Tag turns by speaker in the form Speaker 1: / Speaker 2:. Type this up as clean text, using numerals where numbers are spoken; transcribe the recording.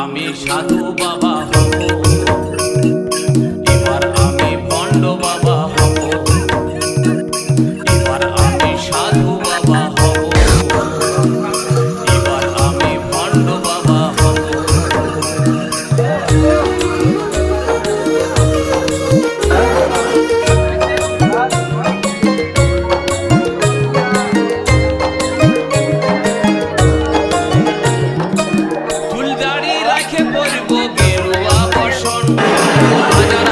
Speaker 1: আমি সাধু বাবা হব, এবার আমি ভণ্ড বাবা হব, এবার আমি সাধু বাবা হব, এবার আমি ভণ্ড বাবা হব। চুল দাড়ি রাখে পরব গেরুয়া বসন, হাজার